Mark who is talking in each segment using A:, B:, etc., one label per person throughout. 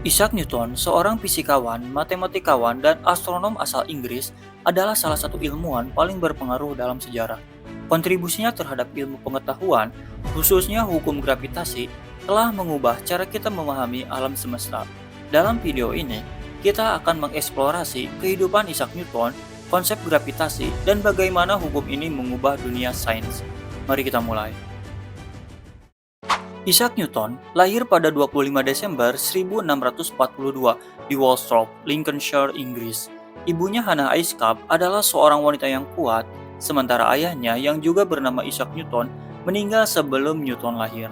A: Isaac Newton, seorang fisikawan, matematikawan, dan astronom asal Inggris, adalah salah satu ilmuwan paling berpengaruh dalam sejarah. Kontribusinya terhadap ilmu pengetahuan, khususnya hukum gravitasi, telah mengubah cara kita memahami alam semesta. Dalam video ini, kita akan mengeksplorasi kehidupan Isaac Newton, konsep gravitasi, dan bagaimana hukum ini mengubah dunia sains. Mari kita mulai. Isaac Newton lahir pada 25 Desember 1642 di Woolsthorpe, Lincolnshire, Inggris. Ibunya Hannah Iskap adalah seorang wanita yang kuat, sementara ayahnya yang juga bernama Isaac Newton meninggal sebelum Newton lahir.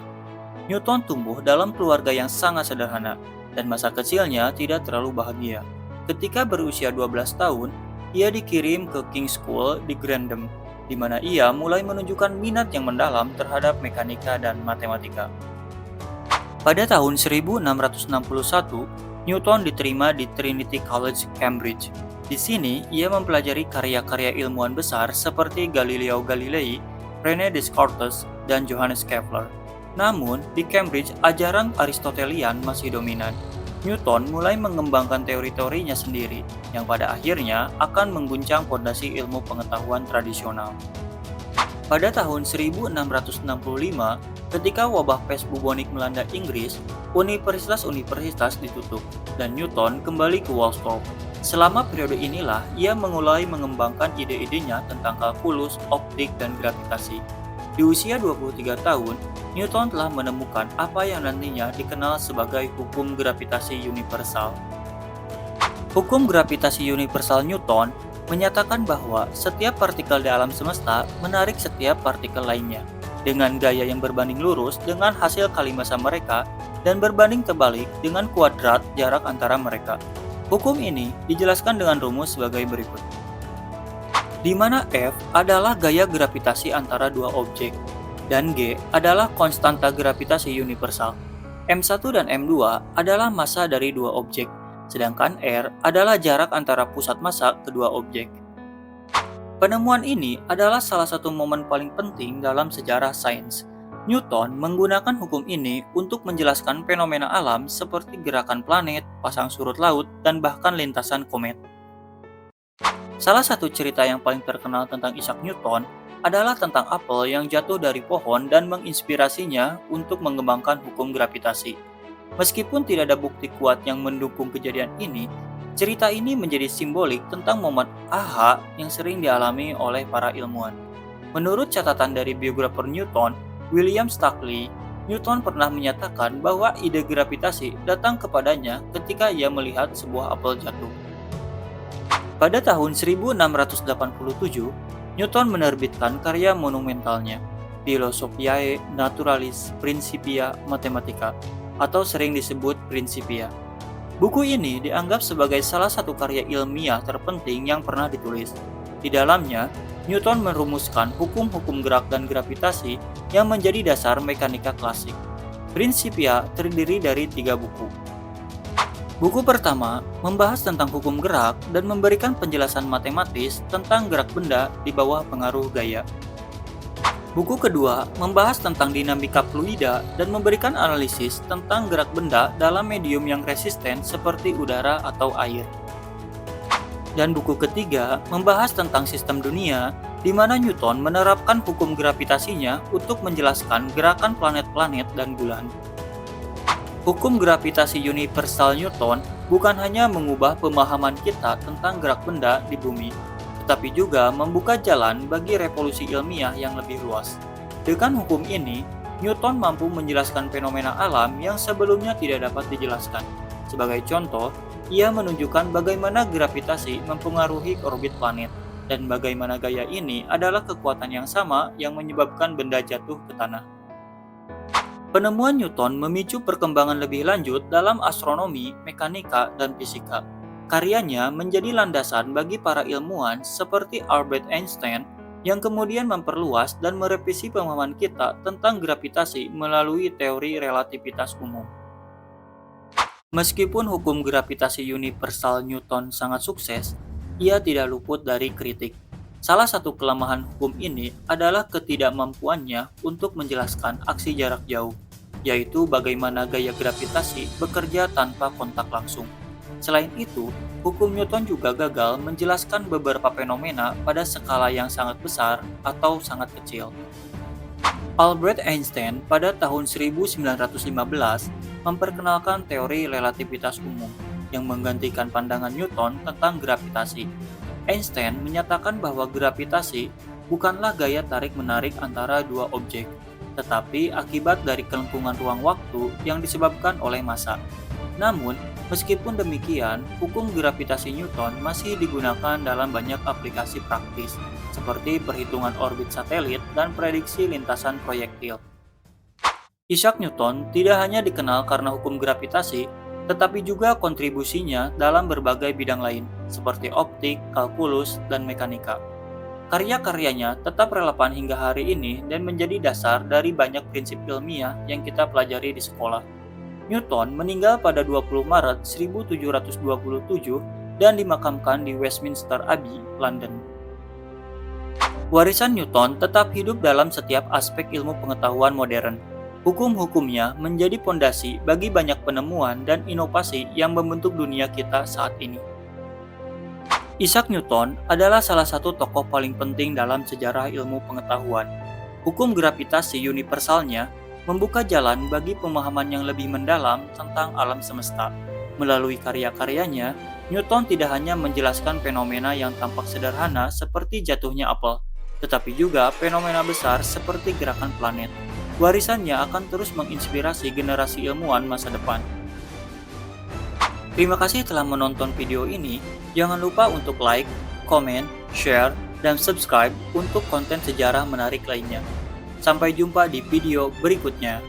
A: Newton tumbuh dalam keluarga yang sangat sederhana, dan masa kecilnya tidak terlalu bahagia. Ketika berusia 12 tahun, ia dikirim ke King's School di Grantham, di mana ia mulai menunjukkan minat yang mendalam terhadap mekanika dan matematika. Pada tahun 1661, Newton diterima di Trinity College, Cambridge. Di sini, ia mempelajari karya-karya ilmuwan besar seperti Galileo Galilei, René Descartes, dan Johannes Kepler. Namun, di Cambridge, ajaran Aristotelian masih dominan. Newton mulai mengembangkan teori-teorinya sendiri, yang pada akhirnya akan mengguncang fondasi ilmu pengetahuan tradisional. Pada tahun 1665, ketika wabah pes bubonik melanda Inggris, universitas-universitas ditutup, dan Newton kembali ke Woolsthorpe. Selama periode inilah, ia mulai mengembangkan ide-idenya tentang kalkulus, optik, dan gravitasi. Di usia 23 tahun, Newton telah menemukan apa yang nantinya dikenal sebagai hukum gravitasi universal. Hukum gravitasi universal Newton menyatakan bahwa setiap partikel di alam semesta menarik setiap partikel lainnya dengan gaya yang berbanding lurus dengan hasil kali massa mereka dan berbanding terbalik dengan kuadrat jarak antara mereka. Hukum ini dijelaskan dengan rumus sebagai berikut, di mana F adalah gaya gravitasi antara dua objek, dan G adalah konstanta gravitasi universal. M1 dan M2 adalah massa dari dua objek, sedangkan R adalah jarak antara pusat massa kedua objek. Penemuan ini adalah salah satu momen paling penting dalam sejarah sains. Newton menggunakan hukum ini untuk menjelaskan fenomena alam seperti gerakan planet, pasang surut laut, dan bahkan lintasan komet. Salah satu cerita yang paling terkenal tentang Isaac Newton adalah tentang apel yang jatuh dari pohon dan menginspirasinya untuk mengembangkan hukum gravitasi. Meskipun tidak ada bukti kuat yang mendukung kejadian ini, cerita ini menjadi simbolik tentang momen aha yang sering dialami oleh para ilmuwan. Menurut catatan dari biografer Newton, William Stukeley, Newton pernah menyatakan bahwa ide gravitasi datang kepadanya ketika ia melihat sebuah apel jatuh. Pada tahun 1687, Newton menerbitkan karya monumentalnya, Philosophiae Naturalis Principia Mathematica, atau sering disebut Principia. Buku ini dianggap sebagai salah satu karya ilmiah terpenting yang pernah ditulis. Di dalamnya, Newton merumuskan hukum-hukum gerak dan gravitasi yang menjadi dasar mekanika klasik. Principia terdiri dari 3 buku. Buku pertama membahas tentang hukum gerak dan memberikan penjelasan matematis tentang gerak benda di bawah pengaruh gaya. Buku kedua membahas tentang dinamika fluida dan memberikan analisis tentang gerak benda dalam medium yang resisten seperti udara atau air. Dan buku ketiga membahas tentang sistem dunia, di mana Newton menerapkan hukum gravitasinya untuk menjelaskan gerakan planet-planet dan bulan. Hukum gravitasi universal Newton bukan hanya mengubah pemahaman kita tentang gerak benda di bumi, tetapi juga membuka jalan bagi revolusi ilmiah yang lebih luas. Dengan hukum ini, Newton mampu menjelaskan fenomena alam yang sebelumnya tidak dapat dijelaskan. Sebagai contoh, ia menunjukkan bagaimana gravitasi mempengaruhi orbit planet, dan bagaimana gaya ini adalah kekuatan yang sama yang menyebabkan benda jatuh ke tanah. Penemuan Newton memicu perkembangan lebih lanjut dalam astronomi, mekanika, dan fisika. Karyanya menjadi landasan bagi para ilmuwan seperti Albert Einstein yang kemudian memperluas dan merevisi pemahaman kita tentang gravitasi melalui teori relativitas umum. Meskipun hukum gravitasi universal Newton sangat sukses, ia tidak luput dari kritik. Salah satu kelemahan hukum ini adalah ketidakmampuannya untuk menjelaskan aksi jarak jauh. yaitu bagaimana gaya gravitasi bekerja tanpa kontak langsung. Selain itu, hukum Newton juga gagal menjelaskan beberapa fenomena pada skala yang sangat besar atau sangat kecil. Albert Einstein pada tahun 1915 memperkenalkan teori relativitas umum yang menggantikan pandangan Newton tentang gravitasi. Einstein menyatakan bahwa gravitasi bukanlah gaya tarik-menarik antara dua objek, tetapi akibat dari kelengkungan ruang waktu yang disebabkan oleh massa. Namun, meskipun demikian, hukum gravitasi Newton masih digunakan dalam banyak aplikasi praktis, seperti perhitungan orbit satelit dan prediksi lintasan proyektil. Isaac Newton tidak hanya dikenal karena hukum gravitasi, tetapi juga kontribusinya dalam berbagai bidang lain, seperti optik, kalkulus, dan mekanika. Karya-karyanya tetap relevan hingga hari ini dan menjadi dasar dari banyak prinsip ilmiah yang kita pelajari di sekolah. Newton meninggal pada 20 Maret 1727 dan dimakamkan di Westminster Abbey, London. Warisan Newton tetap hidup dalam setiap aspek ilmu pengetahuan modern. Hukum-hukumnya menjadi pondasi bagi banyak penemuan dan inovasi yang membentuk dunia kita saat ini. Isaac Newton adalah salah satu tokoh paling penting dalam sejarah ilmu pengetahuan. Hukum gravitasi universalnya membuka jalan bagi pemahaman yang lebih mendalam tentang alam semesta. Melalui karya-karyanya, Newton tidak hanya menjelaskan fenomena yang tampak sederhana seperti jatuhnya apel, tetapi juga fenomena besar seperti gerakan planet. Warisannya akan terus menginspirasi generasi ilmuwan masa depan. Terima kasih telah menonton video ini. Jangan lupa untuk like, komen, share, dan subscribe untuk konten sejarah menarik lainnya. Sampai jumpa di video berikutnya.